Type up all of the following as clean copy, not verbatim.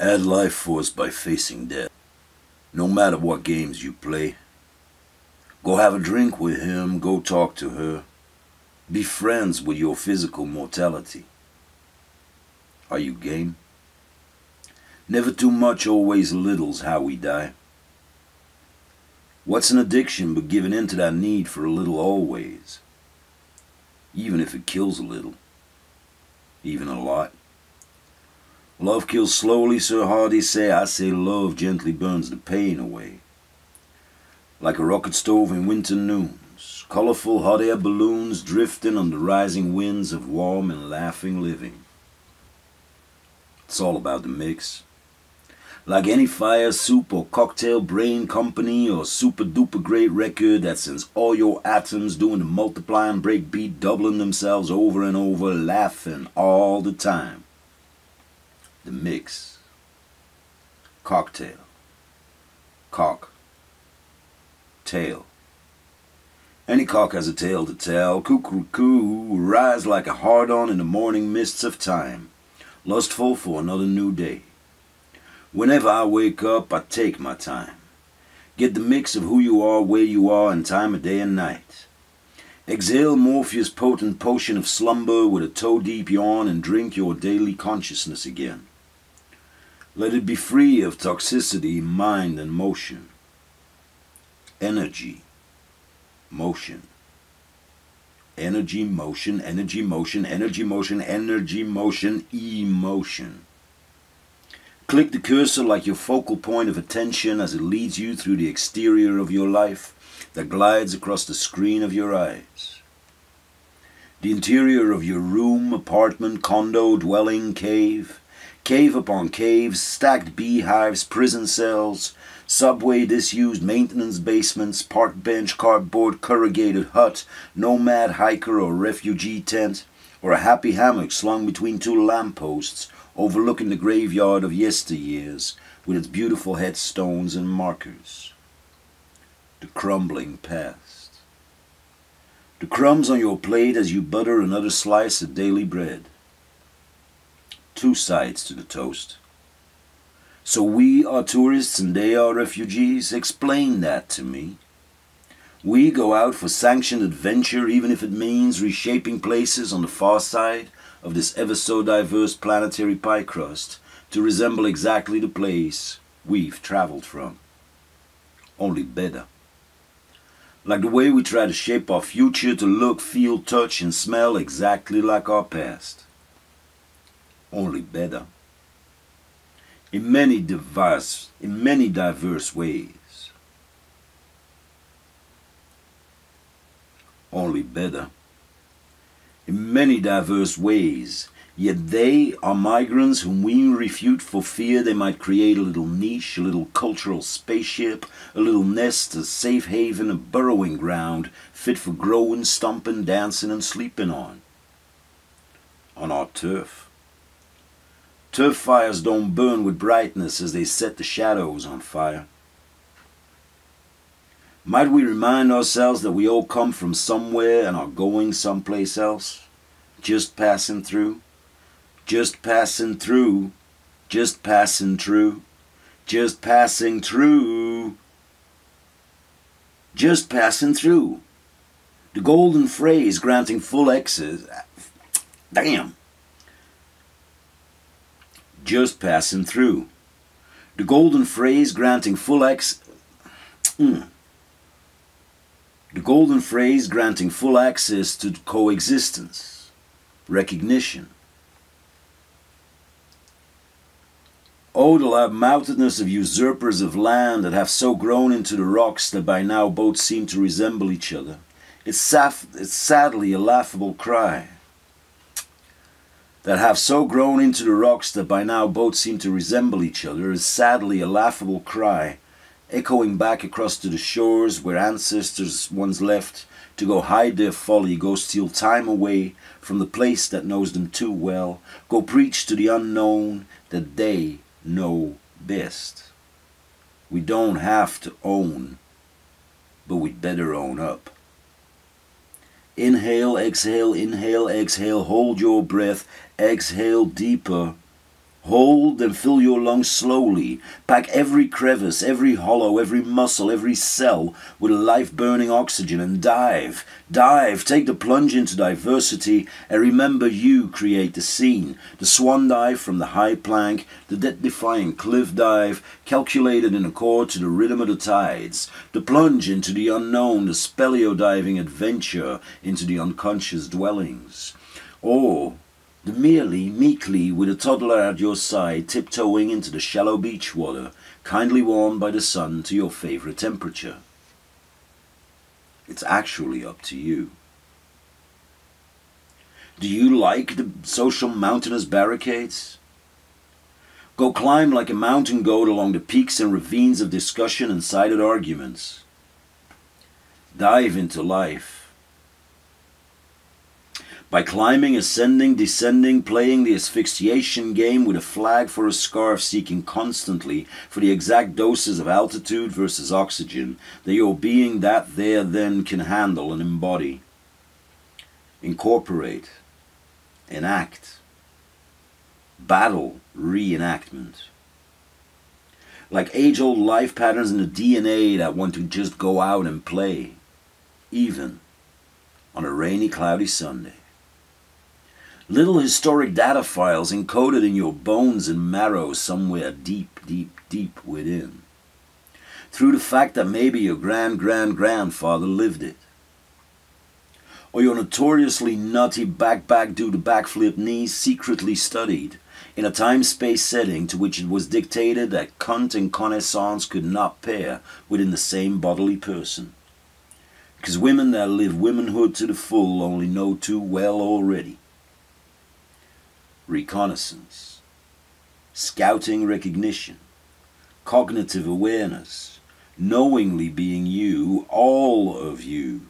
Add life force by facing death. No matter what games you play. Go have a drink with him, go talk to her. Be friends with your physical mortality. Are you game? Never too much, always little's how we die. What's an addiction but giving in to that need for a little always? Even if it kills a little. Even a lot. Love kills slowly, Sir Hardy say. I say love gently burns the pain away. Like a rocket stove in winter noons, colorful hot air balloons drifting on the rising winds of warm and laughing living. It's all about the mix. Like any fire, soup or cocktail brain company or super duper great record that sends all your atoms doing the multiply and break beat, doubling themselves over and over, laughing all the time. The mix. Cocktail. Cock. Tail. Any cock has a tale to tell. Cuckoo, rise like a hard-on in the morning mists of time, lustful for another new day. Whenever I wake up, I take my time. Get the mix of who you are, where you are, and time of day and night. Exhale Morpheus' potent potion of slumber with a toe-deep yawn and drink your daily consciousness again. Let it be free of toxicity, mind, and motion. Energy, motion. Energy, motion, energy, motion, energy, motion, energy, motion, emotion. Click the cursor like your focal point of attention as it leads you through the exterior of your life that glides across the screen of your eyes. The interior of your room, apartment, condo, dwelling, cave. Cave upon caves, stacked beehives, prison cells, subway disused maintenance basements, park bench, cardboard, corrugated hut, nomad hiker or refugee tent, or a happy hammock slung between two lampposts overlooking the graveyard of yesteryears with its beautiful headstones and markers. The crumbling past. The crumbs on your plate as you butter another slice of daily bread. Two sides to the toast. So we are tourists and they are refugees? Explain that to me. We go out for sanctioned adventure even if it means reshaping places on the far side of this ever so diverse planetary pie crust to resemble exactly the place we've traveled from. Only better. Like the way we try to shape our future to look, feel, touch, and smell exactly like our past. Only better. In many diverse ways. Only better. In many diverse ways, yet they are migrants whom we refute for fear they might create a little niche, a little cultural spaceship, a little nest, a safe haven, a burrowing ground, fit for growing, stomping, dancing, and sleeping on our turf. Turf fires don't burn with brightness as they set the shadows on fire. Might we remind ourselves that we all come from somewhere and are going someplace else? Just passing through, just passing through, just passing through, just passing through, just passing through. The golden phrase granting full access. Damn. Just passing through. The golden phrase granting full The golden phrase granting full access to coexistence, recognition. Oh, the loud-mouthedness of usurpers of land that have so grown into the rocks that by now both seem to resemble each other. It's sadly a laughable cry. That have so grown into the rocks that by now both seem to resemble each other is sadly a laughable cry, echoing back across to the shores where ancestors once left to go hide their folly, go steal time away from the place that knows them too well, go preach to the unknown that they know best. We don't have to own, but we'd better own up. Inhale, exhale, hold your breath, exhale deeper, Hold and fill your lungs slowly. Pack every crevice, every hollow, every muscle, every cell with life-burning oxygen and dive. Dive, take the plunge into diversity and remember you create the scene. The swan dive from the high plank, the death-defying cliff dive, calculated in accord to the rhythm of the tides. The plunge into the unknown, the speleo-diving adventure into the unconscious dwellings. Or the merely, meekly, with a toddler at your side, tiptoeing into the shallow beach water, kindly warmed by the sun to your favorite temperature. It's actually up to you. Do you like the social mountainous barricades? Go climb like a mountain goat along the peaks and ravines of discussion and sided arguments. Dive into life. By climbing, ascending, descending, playing the asphyxiation game with a flag for a scarf, seeking constantly for the exact doses of altitude versus oxygen that your being that there then can handle and embody. Incorporate, enact, battle, reenactment. Like age-old life patterns in the DNA that want to just go out and play, even on a rainy, cloudy Sunday. Little historic data files encoded in your bones and marrow somewhere deep, deep, deep within. Through the fact that maybe your grandfather lived it. Or your notoriously nutty backpack do the backflip knees secretly studied in a time-space setting to which it was dictated that cunt and connaissance could not pair within the same bodily person. Because women that live womanhood to the full only know too well already. Reconnaissance, scouting recognition, cognitive awareness, knowingly being you, all of you.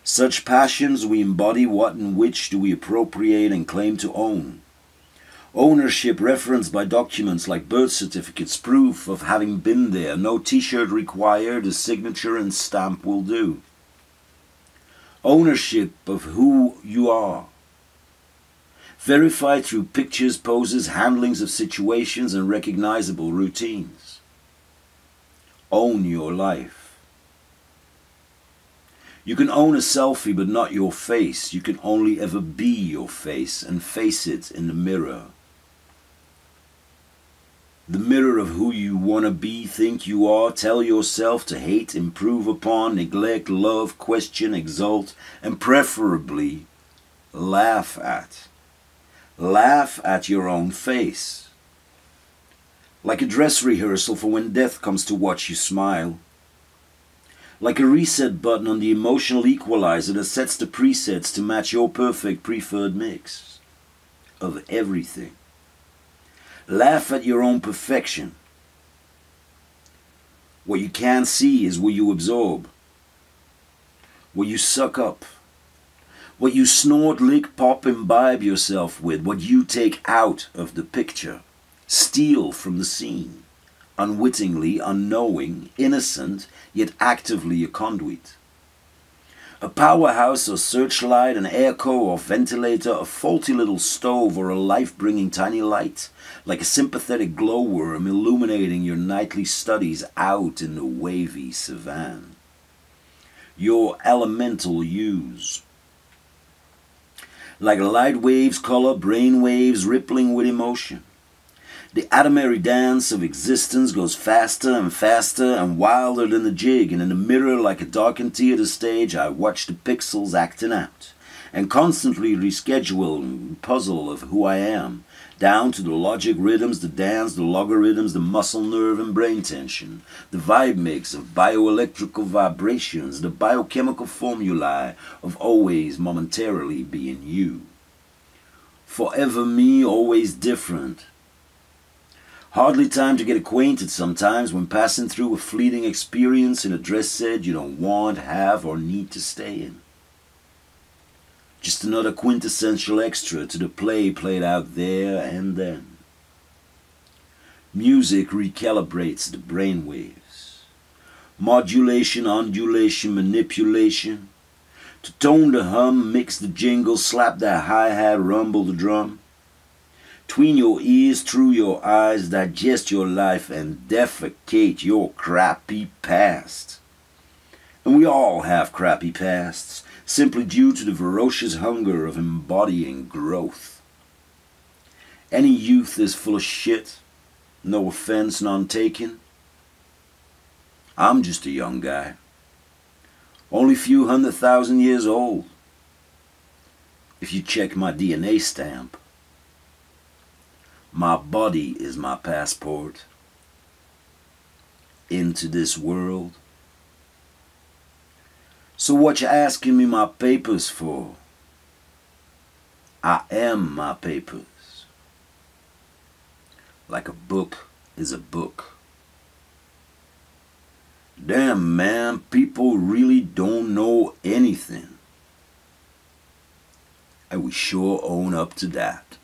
Such passions we embody, what and which do we appropriate and claim to own. Ownership referenced by documents like birth certificates, proof of having been there, no t-shirt required, a signature and stamp will do. Ownership of who you are. Verified through pictures, poses, handlings of situations, and recognizable routines. Own your life. You can own a selfie but not your face. You can only ever be your face and face it in the mirror. The mirror of who you want to be, think you are, tell yourself to hate, improve upon, neglect, love, question, exalt, and preferably laugh at. Laugh at your own face. Like a dress rehearsal for when death comes to watch you smile. Like a reset button on the emotional equalizer that sets the presets to match your perfect preferred mix of everything. Laugh at your own perfection. What you can't see is what you absorb. What you suck up. What you snort, lick, pop, imbibe yourself with, what you take out of the picture, steal from the scene, unwittingly, unknowing, innocent, yet actively a conduit. A powerhouse or searchlight, an echo or ventilator, a faulty little stove or a life-bringing tiny light, like a sympathetic glowworm illuminating your nightly studies out in the wavy savanne. Your elemental use. Like light waves, color, brain waves rippling with emotion. The atomary dance of existence goes faster and faster and wilder than the jig, and in the mirror like a darkened theater stage I watch the pixels acting out, and constantly reschedule and puzzle of who I am, down to the logic rhythms, the dance, the logarithms, the muscle nerve and brain tension, the vibe mix of bioelectrical vibrations, the biochemical formulae of always momentarily being you. Forever me, always different. Hardly time to get acquainted sometimes when passing through a fleeting experience in a dress set you don't want, have, or need to stay in. Just another quintessential extra to the play played out there and then. Music recalibrates the brain waves. Modulation, undulation, manipulation. To tone the hum, mix the jingle, slap that hi-hat, rumble the drum. between your ears, through your eyes, digest your life and defecate your crappy past. And we all have crappy pasts, simply due to the ferocious hunger of embodying growth. Any youth is full of shit, no offense, none taken. I'm just a young guy, only a few 100,000 years old. If you check my DNA stamp, my body is my passport into this world. So what you asking me my papers for? I am my papers. Like a book is a book. Damn, man, people really don't know anything. And we sure own up to that.